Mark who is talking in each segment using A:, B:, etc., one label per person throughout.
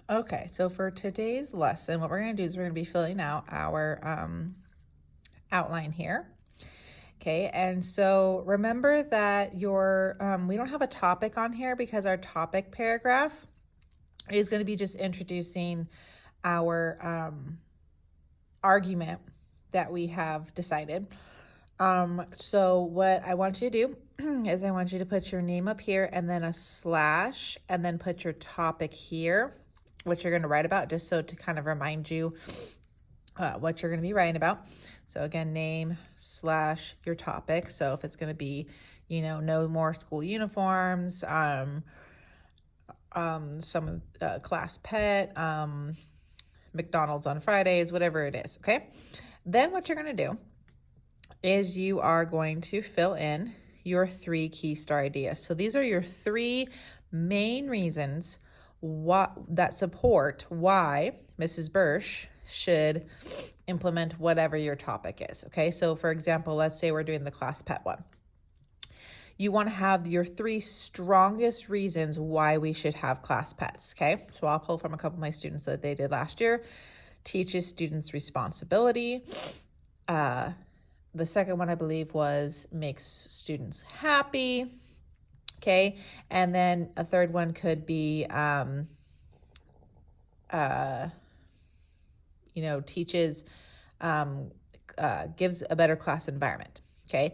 A: Okay, so for today's lesson, what we're going to do is we're going to be filling out our outline here. Okay, and so remember that we don't have a topic on here because our topic paragraph is going to be just introducing our argument that we have decided. So what I want you to do is I want you to put your name up here and then a slash and then put your topic here, what you're going to write about, just so to kind of remind you what you're going to be writing about. So again, name slash your topic. So if it's going to be, no more school uniforms, some class pet, McDonald's on Fridays, whatever it is. Okay. Then what you're going to do is you are going to fill in your 3 key star ideas. So these are your 3 main reasons that support why Mrs. Bursch should implement whatever your topic is. Okay, so for example, let's say we're doing the class pet one. You want to have your 3 strongest reasons why we should have class pets. Okay, so I'll pull from a couple of my students that they did last year. Teaches students responsibility. The second one, I believe, was makes students happy. Okay, and then a third one could be teaches, gives a better class environment. Okay,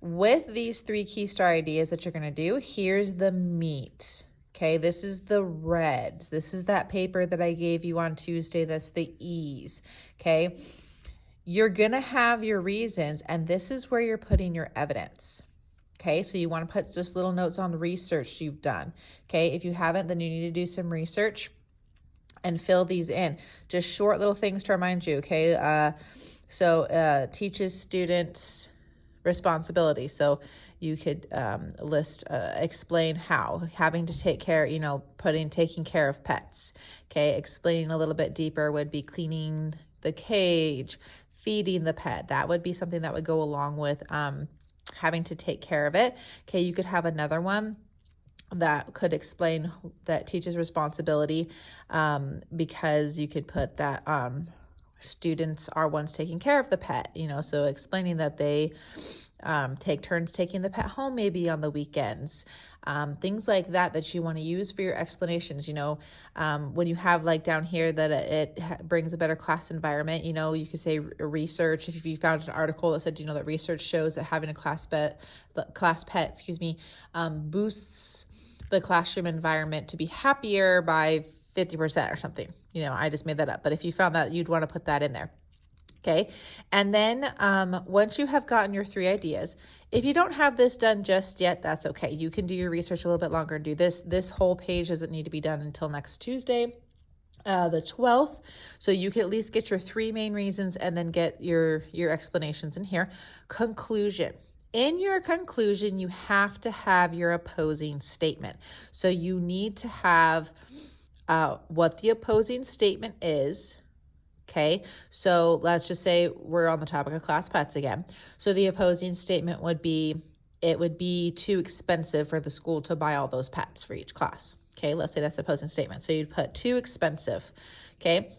A: with these 3 key star ideas that you're going to do, here's the meat. Okay, this is the reds. This is that paper that I gave you on Tuesday. That's the E's. Okay, you're going to have your reasons, and this is where you're putting your evidence. Okay, so you want to put just little notes on the research you've done. Okay, if you haven't, then you need to do some research and fill these in. Just short little things to remind you. Okay, so teaches students responsibility. So you could explain how having to take care, taking care of pets. Okay, explaining a little bit deeper would be cleaning the cage, feeding the pet. That would be something that would go along with having to take care of it. Okay, you could have another one that could explain that teaches responsibility, because you could put that students are ones taking care of the pet, so explaining that they take turns taking the pet home maybe on the weekends, things like that you want to use for your explanations. When you have like down here that it brings a better class environment, you could say research. If you found an article that said, that research shows that having a class pet, boosts the classroom environment to be happier by 50% or something. I just made that up. But if you found that, you'd want to put that in there. Okay. And then once you have gotten your 3 ideas, if you don't have this done just yet, that's okay. You can do your research a little bit longer and do this. This whole page doesn't need to be done until next Tuesday, the 12th. So you can at least get your 3 main reasons and then get your explanations in here. Conclusion. In your conclusion, you have to have your opposing statement. So you need to have what the opposing statement is. Okay, so let's just say we're on the topic of class pets again. So the opposing statement would be, it would be too expensive for the school to buy all those pets for each class. Okay, let's say that's the opposing statement. So you'd put too expensive. Okay,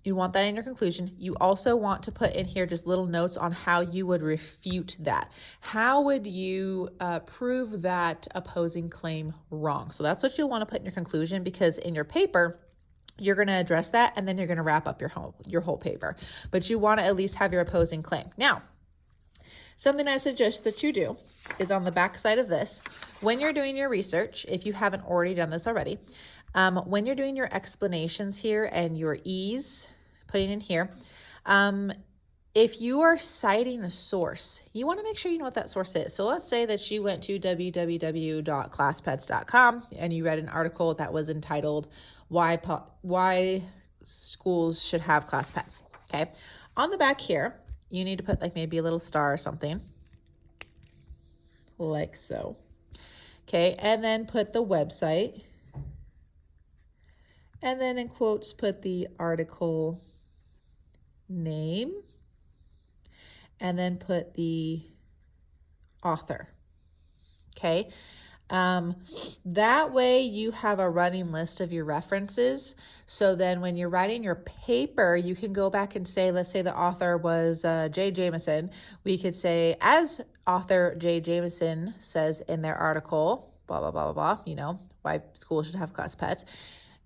A: you want that in your conclusion. You also want to put in here just little notes on how you would refute that. How would you prove that opposing claim wrong? So that's what you'll want to put in your conclusion, because in your paper, you're going to address that and then you're going to wrap up your whole paper. But you want to at least have your opposing claim. Now, something I suggest that you do is on the back side of this, when you're doing your research, if you haven't already done this already, when you're doing your explanations here and your E's, putting in here, if you are citing a source, you want to make sure you know what that source is. So let's say that you went to www.classpets.com and you read an article that was entitled Why Schools Should Have Class Pets. Okay. On the back here, you need to put like maybe a little star or something like so. Okay. And then put the website. And then in quotes, put the article name. And then put the author. Okay. That way you have a running list of your references. So then when you're writing your paper, you can go back and say, let's say the author was Jay Jameson. We could say, as author Jay Jameson says in their article, blah, blah, blah, blah, blah, why schools should have class pets,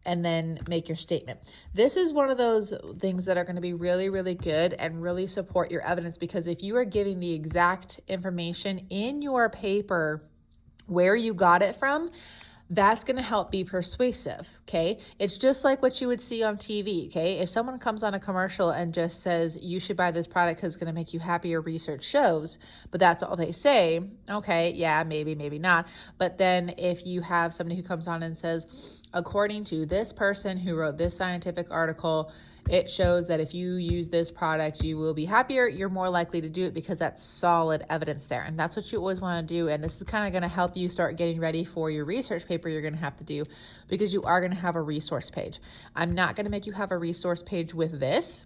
A: and then make your statement. This is one of those things that are going to be really, really good and really support your evidence, because if you are giving the exact information in your paper where you got it from, that's going to help be persuasive, okay? It's just like what you would see on TV, okay? If someone comes on a commercial and just says, you should buy this product because it's going to make you happier, research shows, but that's all they say, okay, yeah, maybe, maybe not. But then if you have somebody who comes on and says, according to this person who wrote this scientific article, it shows that if you use this product, you will be happier, you're more likely to do it because that's solid evidence there. And that's what you always want to do. And this is kind of going to help you start getting ready for your research paper you're going to have to do, because you are going to have a resource page. I'm not going to make you have a resource page with this.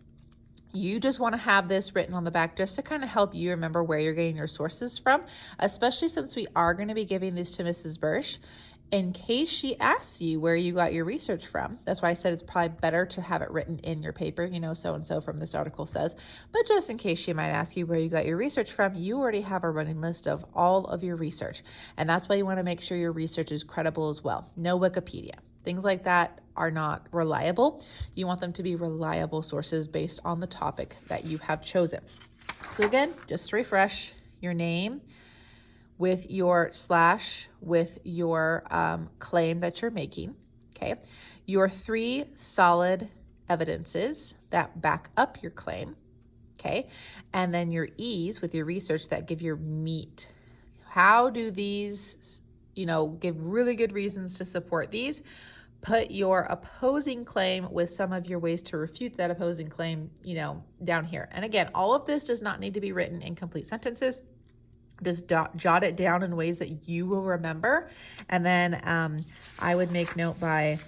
A: You just want to have this written on the back just to kind of help you remember where you're getting your sources from, especially since we are going to be giving these to Mrs. Bursch in case she asks you where you got your research from. That's why I said it's probably better to have it written in your paper, so-and-so from this article says. But just in case she might ask you where you got your research from, you already have a running list of all of your research. And that's why you want to make sure your research is credible as well. No Wikipedia. Things like that are not reliable. You want them to be reliable sources based on the topic that you have chosen. So again, just to refresh, your name with your slash with your claim that you're making, okay? Your 3 solid evidences that back up your claim, okay? And then your E's with your research that give your meat. How do these, give really good reasons to support these? Put your opposing claim with some of your ways to refute that opposing claim, down here. And again, all of this does not need to be written in complete sentences. Just jot it down in ways that you will remember. And then I would make note by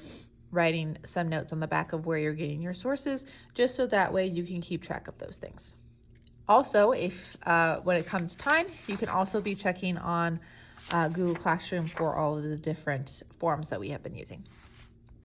A: writing some notes on the back of where you're getting your sources, just so that way you can keep track of those things. Also, if when it comes time, you can also be checking on Google Classroom for all of the different forms that we have been using.